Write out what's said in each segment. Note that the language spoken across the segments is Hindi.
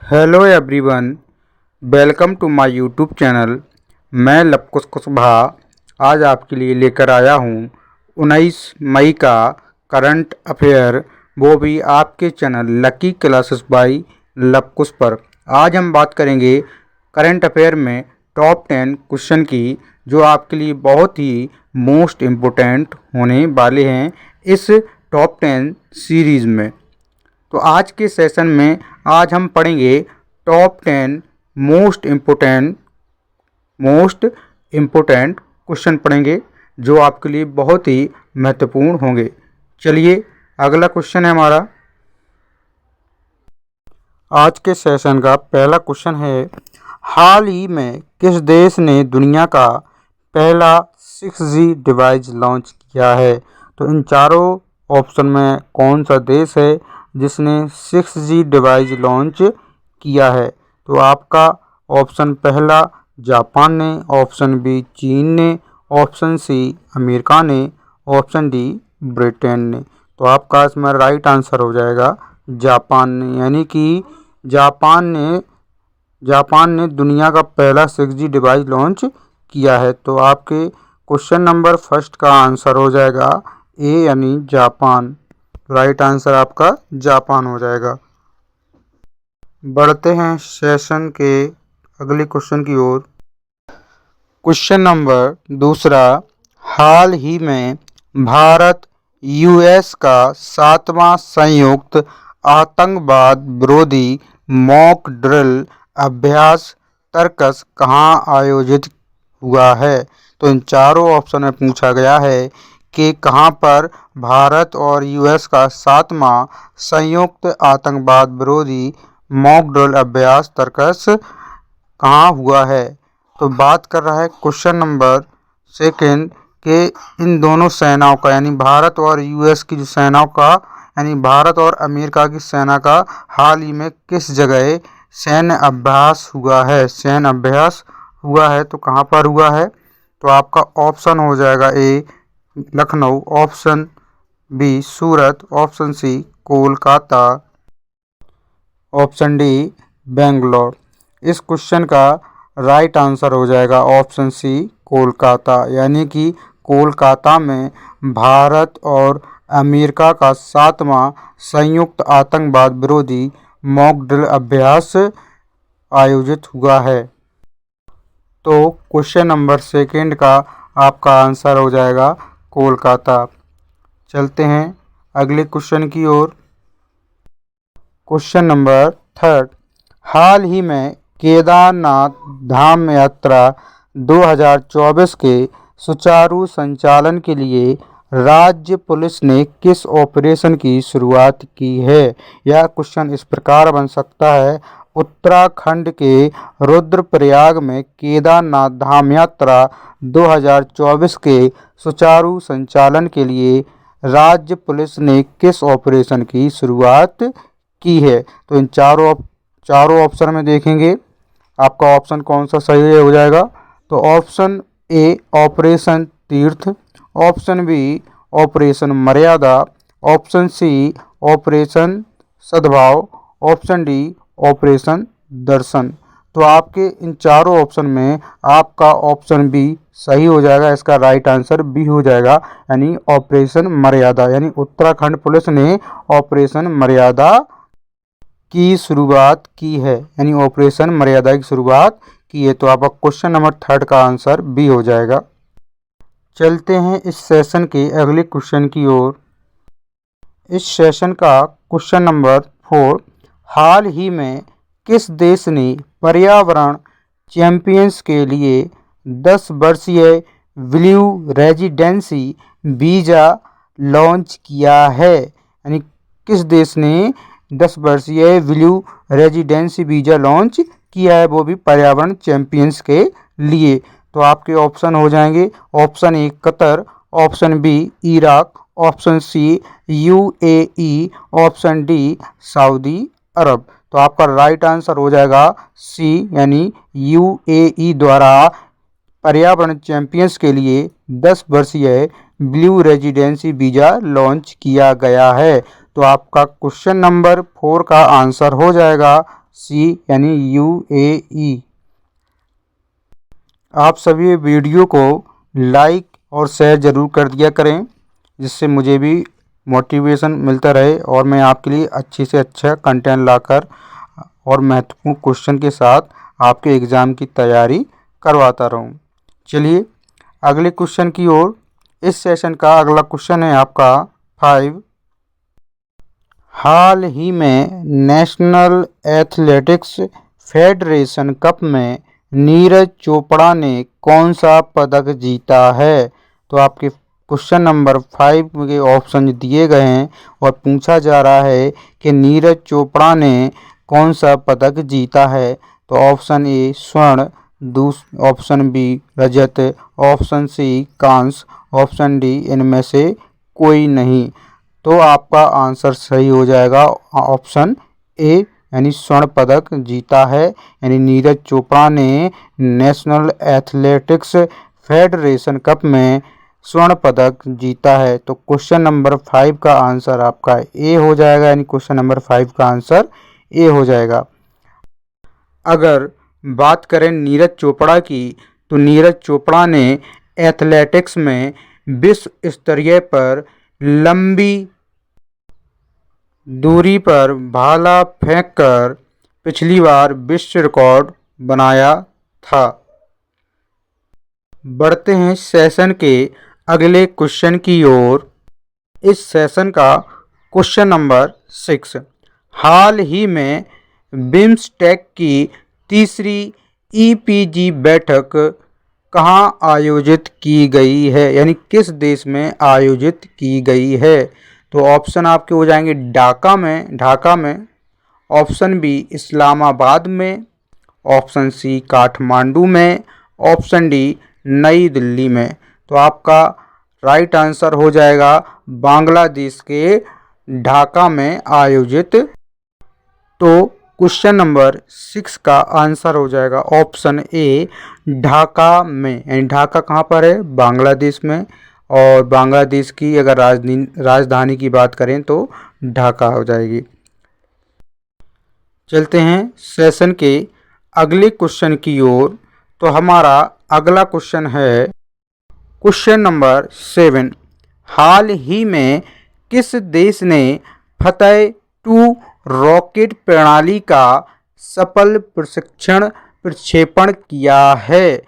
Hello everyone, welcome to my YouTube channel. मैं लवकुश कुशवाहा आज आपके लिए लेकर आया हूँ 19 मई का करंट अफेयर, वो भी आपके channel lucky classes bye Lavkush पर। आज हम बात करेंगे करंट अफेयर में टॉप 10 क्वेश्चन की, जो आपके लिए बहुत ही मोस्ट इम्पोर्टेंट होने वाले हैं इस टॉप 10 सीरीज़ में। तो आज के सेशन में आज हम पढ़ेंगे टॉप 10 मोस्ट इम्पोर्टेंट क्वेश्चन पढ़ेंगे, जो आपके लिए बहुत ही महत्वपूर्ण होंगे। चलिए, अगला क्वेश्चन है हमारा। आज के सेशन का पहला क्वेश्चन है, हाल ही में किस देश ने दुनिया का पहला 6G डिवाइस लॉन्च किया है? तो इन चारों ऑप्शन में कौन सा देश है जिसने 6G डिवाइस लॉन्च किया है? तो आपका ऑप्शन पहला जापान ने, ऑप्शन बी चीन ने, ऑप्शन सी अमेरिका ने, ऑप्शन डी ब्रिटेन ने। तो आपका इसमें राइट आंसर हो जाएगा जापान ने, यानी कि जापान ने दुनिया का पहला 6G डिवाइस लॉन्च किया है। तो आपके क्वेश्चन नंबर फर्स्ट का आंसर हो जाएगा ए, यानी जापान। राइट आंसर आपका जापान हो जाएगा। बढ़ते हैं सेशन के अगले क्वेश्चन की ओर। क्वेश्चन नंबर दूसरा, हाल ही में भारत यूएस का 7वां संयुक्त आतंकवाद विरोधी मॉक ड्रिल अभ्यास तर्कस कहाँ आयोजित हुआ है? तो इन चारों ऑप्शन में पूछा गया है कि कहाँ पर भारत और यूएस का 7वां संयुक्त आतंकवाद विरोधी मॉक ड्रिल अभ्यास तर्कस कहाँ हुआ है। तो बात कर रहा है क्वेश्चन नंबर सेकंड के इन दोनों सेनाओं का, यानी भारत और यूएस की जो सेनाओं का, यानी भारत और अमेरिका की सेना का हाल ही में किस जगह सैन्य अभ्यास हुआ है? सैन्य अभ्यास हुआ है तो कहाँ पर हुआ है? तो आपका ऑप्शन हो जाएगा A Lucknow, option B Surat, option C Kolkata, option D Bangalore. इस क्वेश्चन का राइट आंसर हो जाएगा ऑप्शन सी कोलकाता, यानी कि कोलकाता में भारत और अमेरिका का 7वां संयुक्त आतंकवाद विरोधी मॉक ड्रिल अभ्यास आयोजित हुआ है। तो क्वेश्चन नंबर सेकंड का आपका आंसर हो जाएगा कोलकाता। चलते हैं अगले क्वेश्चन की ओर। क्वेश्चन नंबर थर्ड, हाल ही में केदारनाथ धाम यात्रा 2024 के सुचारू संचालन के लिए राज्य पुलिस ने किस ऑपरेशन की शुरुआत की है? यह क्वेश्चन इस प्रकार बन सकता है, उत्तराखंड के रुद्रप्रयाग में केदारनाथ धाम यात्रा 2024 के सुचारू संचालन के लिए राज्य पुलिस ने किस ऑपरेशन की शुरुआत की है? तो इन चारों ऑप्शन में देखेंगे आपका ऑप्शन कौन सा सही हो जाएगा। तो ऑप्शन ए ऑपरेशन तीर्थ, ऑप्शन बी ऑपरेशन मर्यादा, ऑप्शन सी ऑपरेशन सद्भाव, ऑप्शन डी ऑपरेशन दर्शन। तो आपके इन चारों ऑप्शन में आपका ऑप्शन बी सही हो जाएगा। इसका राइट आंसर बी हो जाएगा, यानी ऑपरेशन मर्यादा, यानी उत्तराखंड पुलिस ने ऑपरेशन मर्यादा की शुरुआत की है, यानी ऑपरेशन मर्यादा की शुरुआत की है। तो आपका क्वेश्चन नंबर थर्ड का आंसर बी हो जाएगा। चलते हैं इस सेशन के अगले क्वेश्चन की ओर। इस सेशन का क्वेश्चन नंबर 4, हाल ही में किस देश ने पर्यावरण चैंपियंस के लिए 10 वर्षीय ब्लू रेजिडेंसी वीज़ा लॉन्च किया है? यानी किस देश ने 10 वर्षीय ब्लू रेजिडेंसी वीज़ा लॉन्च किया है, वो भी पर्यावरण चैंपियंस के लिए? तो आपके ऑप्शन हो जाएंगे, option A Qatar, option B Iraq, option C UAE, option D Saudi Arabia. तो आपका राइट आंसर हो जाएगा सी, यानी यूएई द्वारा पर्यावरण चैंपियंस के लिए 10 वर्षीय ब्लू रेजिडेंसी वीज़ा लॉन्च किया गया है। तो आपका क्वेश्चन नंबर 4 का आंसर हो जाएगा सी यानी UAE। आप सभी वीडियो को लाइक और शेयर ज़रूर कर दिया करें, जिससे मुझे भी मोटिवेशन मिलता रहे और मैं आपके लिए अच्छे से अच्छा कंटेंट लाकर और महत्वपूर्ण क्वेश्चन के साथ आपके एग्ज़ाम की तैयारी करवाता रहूं। चलिए अगले क्वेश्चन की ओर। इस सेशन का अगला क्वेश्चन है आपका 5। हाल ही में नेशनल एथलेटिक्स फेडरेशन कप में नीरज चोपड़ा ने कौन सा पदक जीता है? तो आपके क्वेश्चन नंबर 5 के ऑप्शन दिए गए हैं और पूछा जा रहा है कि नीरज चोपड़ा ने कौन सा पदक जीता है। तो ऑप्शन ए स्वर्ण, ऑप्शन बी रजत, ऑप्शन सी कांस्य, ऑप्शन डी इनमें से कोई नहीं। तो आपका आंसर सही हो जाएगा ऑप्शन ए यानी स्वर्ण पदक जीता है। यानी नीरज चोपड़ा ने नेशनल एथलेटिक्स फेडरेशन कप में स्वर्ण पदक जीता है। तो क्वेश्चन नंबर 5 का आंसर आपका ए हो जाएगा, यानी क्वेश्चन नंबर 5 का आंसर ए हो जाएगा। अगर बात करें नीरज चोपड़ा की, तो नीरज चोपड़ा ने एथलेटिक्स में विश्व स्तरीय पर लंबी दूरी पर भाला फेंककर पिछली बार विश्व रिकॉर्ड बनाया था। बढ़ते हैं सेशन के अगले क्वेश्चन की ओर। इस सेशन का क्वेश्चन नंबर 6। हाल ही में बिम्सटेक की तीसरी EPG बैठक कहाँ आयोजित की गई है, यानी किस देश में आयोजित की गई है? तो ऑप्शन आपके हो जाएंगे ढाका में, ऑप्शन बी इस्लामाबाद में, ऑप्शन सी काठमांडू में, ऑप्शन डी नई दिल्ली में। तो आपका राइट आंसर हो जाएगा बांग्लादेश के ढाका में आयोजित। तो क्वेश्चन नंबर 6 का आंसर हो जाएगा ऑप्शन ए ढाका में। यानी ढाका कहाँ पर है? बांग्लादेश में। और बांग्लादेश की अगर राजधानी की बात करें तो ढाका हो जाएगी। चलते हैं सेशन के अगले क्वेश्चन की ओर। तो हमारा अगला क्वेश्चन है क्वेश्चन नंबर 7। हाल ही में किस देश ने फतह-2 रॉकेट प्रणाली का सफल प्रक्षेपण किया है?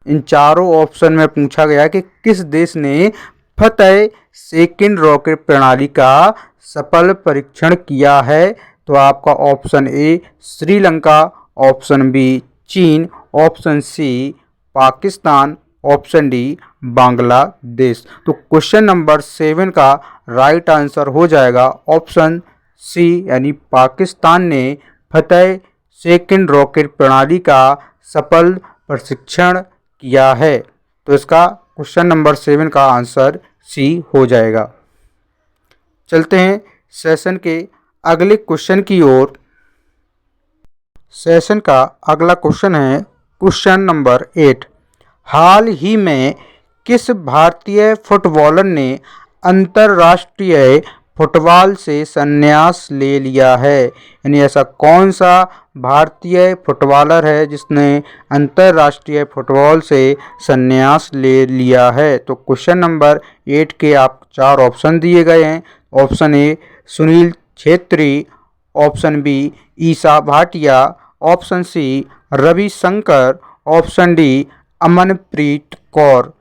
इन चारों ऑप्शन में पूछा गया कि किस देश ने फतह-2 रॉकेट प्रणाली का सफल परीक्षण किया है? तो आपका option A Sri Lanka, option B चीन, option C Pakistan, option D Bangladesh. तो क्वेश्चन नंबर 7 का राइट आंसर हो जाएगा ऑप्शन सी यानी पाकिस्तान ने फतह-2 रॉकेट प्रणाली का सफल परीक्षण किया है। तो इसका क्वेश्चन नंबर 7 का आंसर सी हो जाएगा। चलते हैं सेशन के अगले क्वेश्चन की ओर। सेशन का अगला क्वेश्चन है क्वेश्चन नंबर 8। हाल ही में किस भारतीय फुटबॉलर ने अंतर्राष्ट्रीय फुटबॉल से संन्यास ले लिया है? यानी ऐसा कौन सा भारतीय फुटबॉलर है जिसने अंतर्राष्ट्रीय फुटबॉल से संन्यास ले लिया है? तो क्वेश्चन नंबर 8 के आप 4 ऑप्शन दिए गए हैं। Option A Sunil Chhetri, option B Isha Bhatia, option C Ravi Shankar, option D Amanpreet Kaur.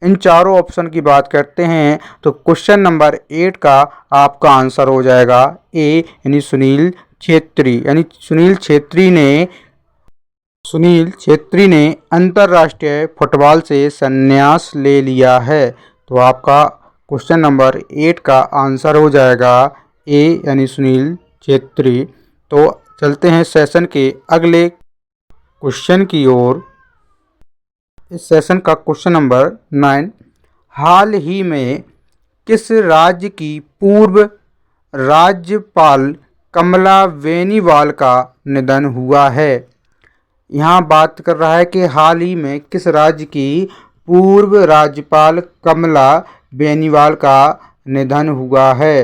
इन चारों ऑप्शन की बात करते हैं तो क्वेश्चन नंबर 8 का आपका आंसर हो जाएगा ए यानी सुनील छेत्री। यानी सुनील छेत्री ने अंतर्राष्ट्रीय फुटबॉल से संन्यास ले लिया है। तो आपका क्वेश्चन नंबर 8 का आंसर हो जाएगा ए यानी सुनील छेत्री। तो चलते हैं सेशन के अगले क्वेश्चन की ओर। इस सेशन का क्वेश्चन नंबर 9। हाल ही में किस राज्य की पूर्व राज्यपाल कमला बेनीवाल का निधन हुआ है? यहाँ बात कर रहा है कि हाल ही में किस राज्य की पूर्व राज्यपाल कमला बेनीवाल का निधन हुआ है।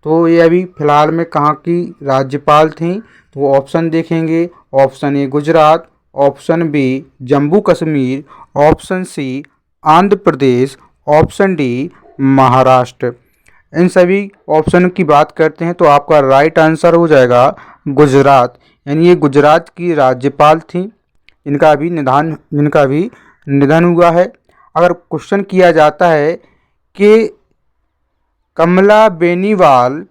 तो ये अभी फ़िलहाल में कहाँ की राज्यपाल थी? तो ऑप्शन देखेंगे, option A Gujarat, option B Jammu Kashmir, option C Andhra Pradesh, option D Maharashtra. इन सभी ऑप्शन की बात करते हैं तो आपका राइट आंसर हो जाएगा गुजरात। यानी ये गुजरात की राज्यपाल थी, इनका भी निधन हुआ है। अगर क्वेश्चन किया जाता है कि कमला बेनीवाल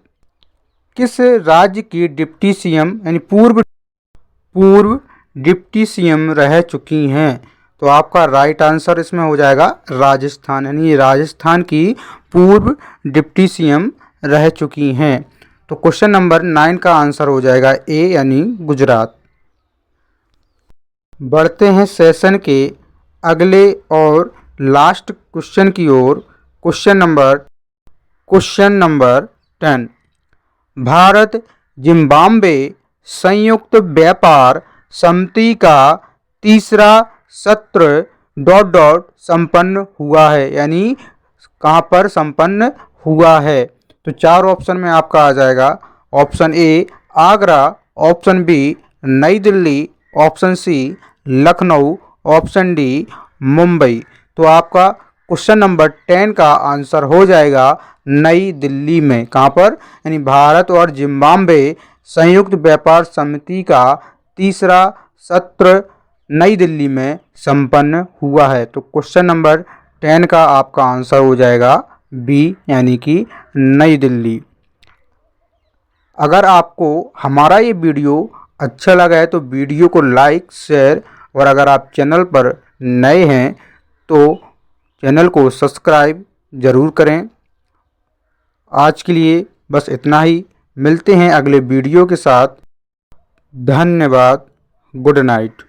किस राज्य की डिप्टी सीएम यानी पूर्व डिप्टी सीएम रह चुकी हैं, तो आपका राइट आंसर इसमें हो जाएगा राजस्थान। यानी ये राजस्थान की पूर्व डिप्टी सीएम रह चुकी हैं। तो क्वेश्चन नंबर 9 का आंसर हो जाएगा ए यानी गुजरात। बढ़ते हैं सेशन के अगले और लास्ट क्वेश्चन की ओर। Question number 10। भारत जिम्बाब्वे संयुक्त व्यापार समिति का तीसरा सत्र संपन्न हुआ है, यानी कहाँ पर संपन्न हुआ है। तो 4 ऑप्शन में आपका आ जाएगा। Option A Agra, option B Nai Delhi, option C Lucknow, option D Mumbai. तो आपका क्वेश्चन नंबर 10 का आंसर हो जाएगा नई दिल्ली में। कहाँ पर, यानी भारत और जिम्बाब्वे संयुक्त व्यापार समिति का तीसरा सत्र नई दिल्ली में संपन्न हुआ है। तो क्वेश्चन नंबर 10 का आपका आंसर हो जाएगा बी यानी कि नई दिल्ली। अगर आपको हमारा ये वीडियो अच्छा लगा है तो वीडियो को लाइक शेयर, और अगर आप चैनल पर नए हैं तो चैनल को सब्सक्राइब ज़रूर करें। आज के लिए बस इतना ही, मिलते हैं अगले वीडियो के साथ। धन्यवाद, गुड नाइट।